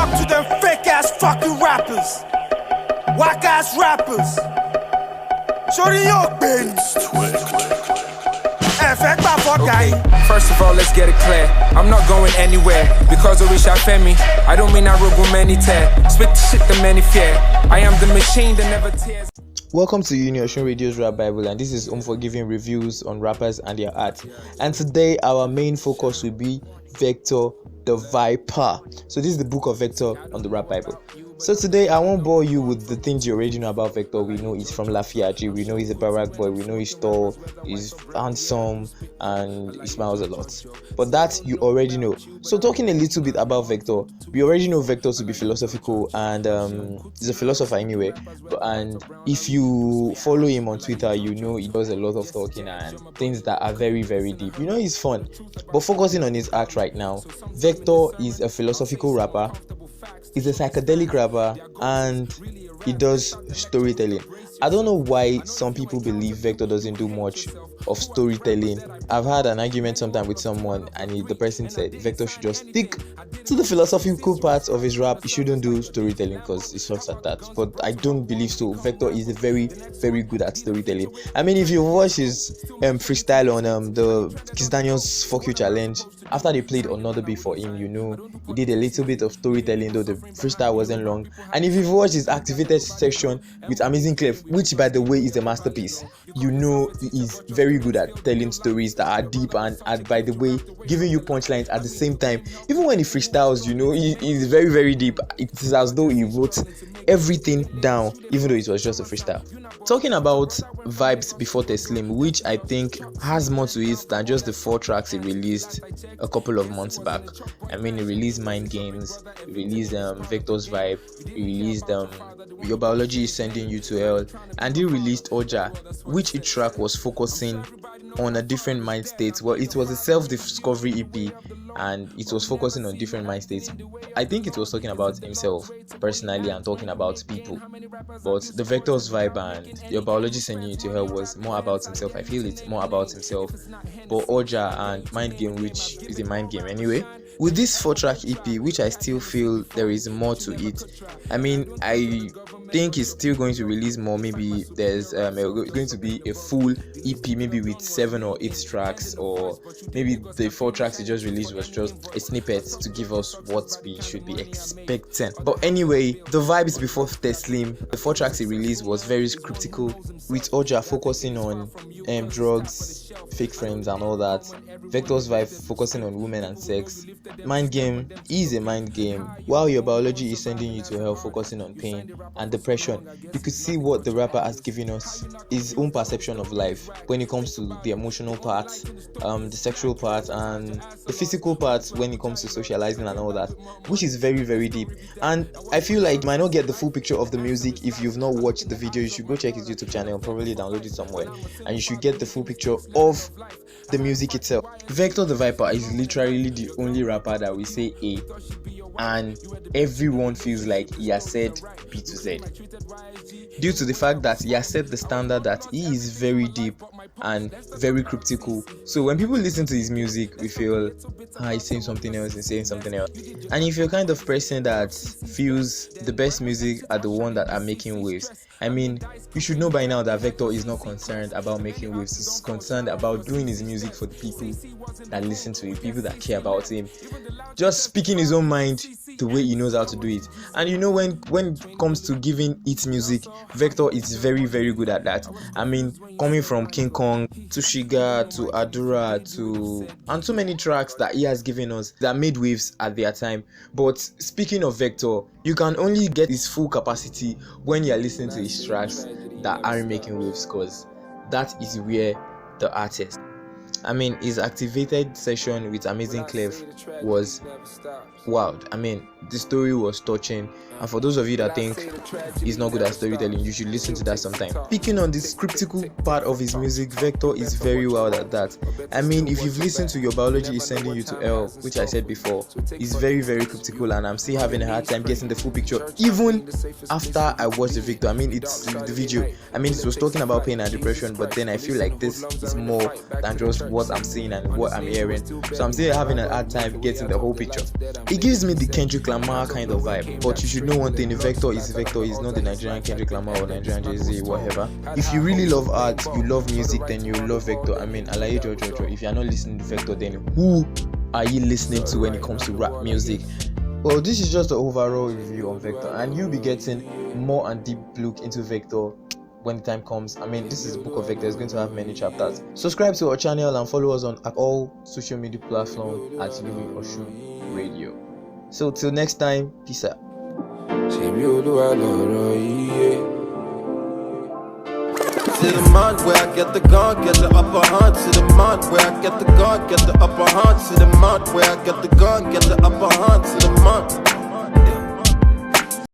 up to them fake ass fucking rappers, whack ass rappers. Shorty your bitch. First of all, let's get it clear. I'm not going anywhere because Orisha Femi. I don't mean I rogo many tear. Spit the shit the many fear. I am the machine that never tears. Welcome to Uniosun Radio's Rap Bible, and this is unforgiving reviews on rappers and their art. And today our main focus will be Vector the Viper. So this is the Book of Vector on the Rap Bible. So today I won't bore you with the things you already know about Vector. We know he's from Lafayette, we know he's a Barack boy, we know he's tall, he's handsome, and he smiles a lot. But that you already know. So talking a little bit about Vector, we already know Vector to be philosophical, and he's a philosopher anyway. And if you follow him on Twitter, you know he does a lot of talking and things that are very, very deep. You know he's fun. But focusing on his art right now, Vector is a philosophical rapper. He's a psychedelic rapper and he does storytelling. I don't know why some people believe Vector doesn't do much of storytelling. I've had an argument sometime with someone and the person said Vector should just stick to the philosophical parts of his rap. He shouldn't do storytelling because he sucks at that. But I don't believe so. Vector is very, very good at storytelling. I mean, if you watch his freestyle on the Kiss Daniel's Fuck You Challenge, after they played another beat for him, you know, he did a little bit of storytelling, though the freestyle wasn't long. And if you've watched his activated section with Amazing Clef, which by the way is a masterpiece, you know he is very good at telling stories that are deep and by the way giving you punchlines at the same time. Even when he freestyles, you know, he's very, very deep. It's as though he wrote everything down, even though it was just a freestyle. Talking about Vibes Before Teslim, which I think has more to it than just the 4 tracks he released a couple of months back. I mean, he released Mind Games, he released Vector's Vibe, he released Your Biology is Sending You to Hell, and he released Oja, which each track was focusing on a different mind state. Well, it was a self-discovery EP and it was focusing on different mind states. I think it was talking about himself personally and talking about people, but the Vector's Vibe and Your Biology Sending You to Hell was more about himself. I feel it's more about himself. But Oja and Mind Game, which is a mind game anyway, with this 4-track EP, which I still feel there is more to it. I mean, I think he's still going to release more. Maybe there's going to be a full EP, maybe with 7 or 8 tracks, or maybe the 4 tracks he just released was just a snippet to give us what we should be expecting. But anyway, the Vibes Before Teslim, the 4 tracks he released was very critical, with Oja focusing on drugs, fake friends and all that. Vector's Vibe focusing on women and sex. Mind Game is a mind game, while Your Biology is Sending You to Hell focusing on pain and depression. You could see what the rapper has given us, his own perception of life when it comes to the emotional part, the sexual part, and the physical part when it comes to socializing and all that, which is very, very deep. And I feel like you might not get the full picture of the music if you've not watched the video. You should go check his YouTube channel, probably download it somewhere, and you should get the full picture of the music itself. Vector the Viper is literally the only rapper that we say A, and everyone feels like he has said B to Z, due to the fact that he has set the standard that he is very deep and very cryptical. So when people listen to his music, we feel he's saying something else, he's saying something else. And if you're kind of person that feels the best music are the one that are making waves, I mean, you should know by now that Vector is not concerned about making waves. He's concerned about doing his music for the people that listen to him, people that care about him, just speaking his own mind the way he knows how to do it. And you know, when it comes to giving it music, Vector is very, very good at that. I mean, coming from King Kong to Shiga to Adura and so many tracks that he has given us that made waves at their time. But speaking of Vector, you can only get his full capacity when you are listening to his tracks that aren't making waves, because that is where the artist. I mean, his activated session with Amazing Clef was wild. I mean, the story was touching, and for those of you that think he's not good at storytelling, you should listen to that sometime. Speaking on this cryptical part of his music, Vector is very wild at that. I mean, if you've listened to Your Biology is Sending You to Hell, which I said before, is very, very cryptical, and I'm still having a hard time getting the full picture even after I watched the video. I mean, it's the video. I mean, it was talking about pain and depression, but then I feel like this is more than just what I'm seeing and what I'm hearing. So I'm still having an hard time getting the whole picture. It gives me the Kendrick Lamar kind of vibe. But you should know one thing: Vector is not the Nigerian Kendrick Lamar or Nigerian Jay-Z, whatever. If you really love art, you love music, then you love Vector. I mean, Alaye Jojo. If you're not listening to Vector, then who are you listening to when it comes to rap music? Well, this is just the overall review on Vector, and you'll be getting more and deep look into Vector when the time comes. I mean, this is the Book of Vector. It's going to have many chapters. Subscribe to our channel and follow us on all social media platforms at Uniosun Radio. So till next time, peace out. To the mind where I get the gun, get the upper hand. To the mind where I get the gun, get the upper hand. To the mind where I get the gun, get the upper hand. To the mind.